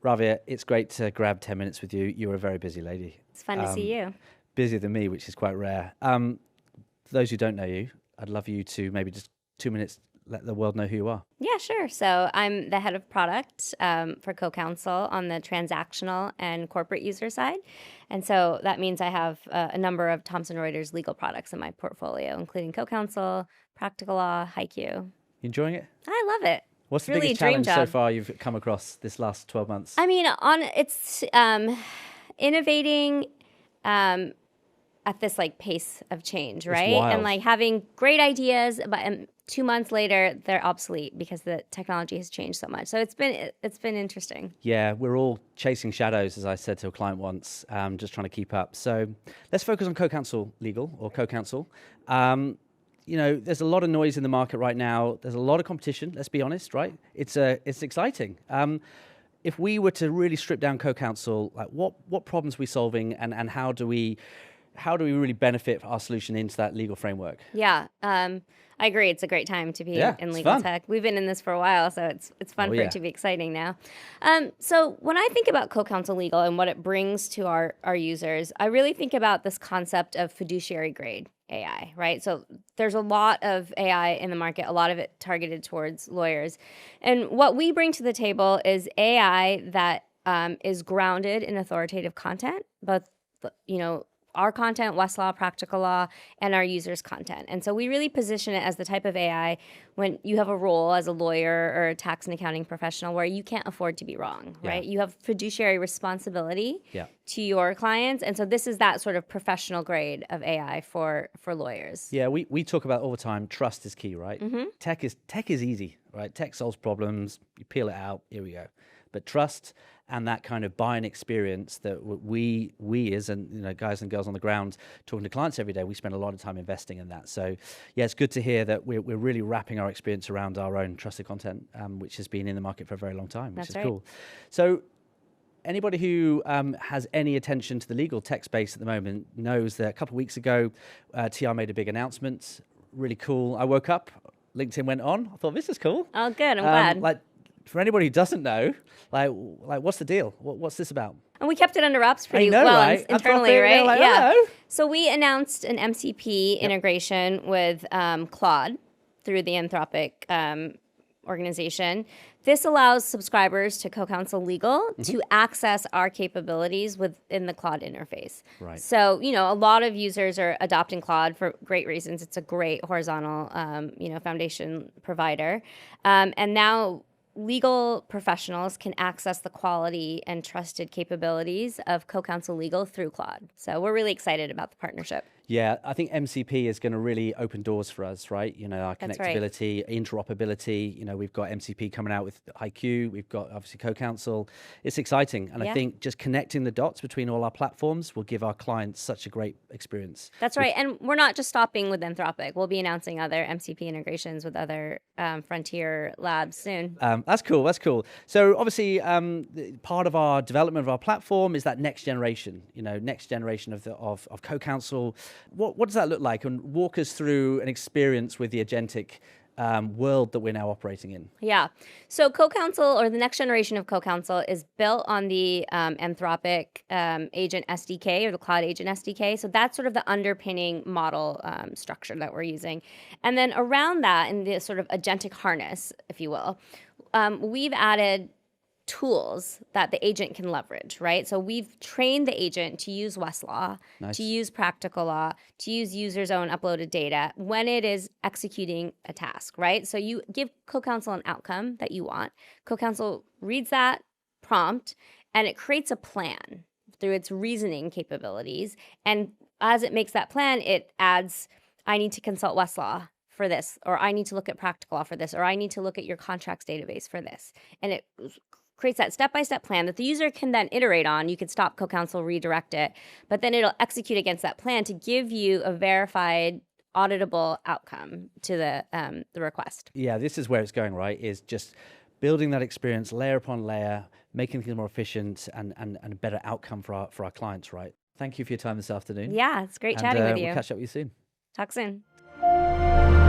Rawia, it's great to grab 10 minutes with you. You're a very busy lady. It's fun to see you. Busier than me, which is quite rare. For those who don't know you, I'd love you to maybe just 2 minutes let the world know who you are. Yeah, sure. So I'm the head of product for CoCounsel on the transactional and corporate user side. And so that means I have a number of Thomson Reuters legal products in my portfolio, including CoCounsel, Practical Law, HiQ. You enjoying it? I love it. What's the really biggest challenge so far you've come across this last 12 months? I mean, it's innovating at this like pace of change, right? And like having great ideas, but 2 months later they're obsolete because the technology has changed so much. So it's been interesting. Yeah, we're all chasing shadows, as I said to a client once, just trying to keep up. So let's focus on CoCounsel Legal or CoCounsel. You know, there's a lot of noise in the market right now. There's a lot of competition. Let's be honest, right? It's exciting. If we were to really strip down CoCounsel, like what problems are we solving, and how do we really benefit our solution into that legal framework? Yeah, I agree. It's a great time to be in legal tech. We've been in this for a while, so it's fun for it to be exciting now. So when I think about CoCounsel Legal and what it brings to our users, I really think about this concept of fiduciary-grade AI, right? So there's a lot of AI in the market, a lot of it targeted towards lawyers. And what we bring to the table is AI that is grounded in authoritative content, both, our content, Westlaw, Practical Law, and our users' content. And so we really position it as the type of AI when you have a role as a lawyer or a tax and accounting professional where you can't afford to be wrong, right? You have fiduciary responsibility to your clients. And so this is that sort of professional grade of AI for lawyers. Yeah, we talk about all the time, trust is key, right? Mm-hmm. Tech is easy, right? Tech solves problems, you peel it out, here we go. But trust and that kind of buying experience that we as guys and girls on the ground talking to clients every day, we spend a lot of time investing in that. So yeah, it's good to hear that we're really wrapping our experience around our own trusted content, which has been in the market for a very long time, which is cool. So anybody who has any attention to the legal tech space at the moment knows that a couple of weeks ago, TR made a big announcement. Really cool. I woke up, LinkedIn went on. I thought, this is cool. Oh, good. I'm glad. For anybody who doesn't know, like what's the deal? What's this about? And we kept it under wraps pretty well internally, right? Like, yeah. So we announced an MCP integration with Claude through the Anthropic organization. This allows subscribers to CoCounsel Legal to access our capabilities within the Claude interface. Right. So, a lot of users are adopting Claude for great reasons. It's a great horizontal, foundation provider. And now legal professionals can access the quality and trusted capabilities of CoCounsel Legal through Claude. So we're really excited about the partnership. Yeah, I think MCP is going to really open doors for us, right? Our connectivity, interoperability. We've got MCP coming out with HiQ. We've got obviously CoCounsel. It's exciting. And I think just connecting the dots between all our platforms will give our clients such a great experience. That's right. And we're not just stopping with Anthropic. We'll be announcing other MCP integrations with other frontier labs soon. That's cool. That's cool. So obviously, part of our development of our platform is that next generation. Next generation of CoCounsel. What does that look like? And walk us through an experience with the agentic world that we're now operating in. Yeah. So CoCounsel, or the next generation of CoCounsel, is built on the Anthropic Agent SDK, or the Cloud Agent SDK. So that's sort of the underpinning model structure that we're using. And then around that, in the sort of agentic harness, if you will, we've added tools that the agent can leverage, right? So we've trained the agent to use Westlaw, to use Practical Law, to use users' own uploaded data when it is executing a task, right? So you give CoCounsel an outcome that you want. CoCounsel reads that prompt and it creates a plan through its reasoning capabilities. And as it makes that plan, it adds, I need to consult Westlaw for this, or I need to look at Practical Law for this, or I need to look at your contracts database for this. And it creates that step-by-step plan that the user can then iterate on. You could stop CoCounsel, redirect it, but then it'll execute against that plan to give you a verified, auditable outcome to the request. Yeah, this is where it's going, right? Is just building that experience layer upon layer, making things more efficient and a better outcome for our clients, right? Thank you for your time this afternoon. Yeah, it's great chatting with you. We'll catch up with you soon. Talk soon.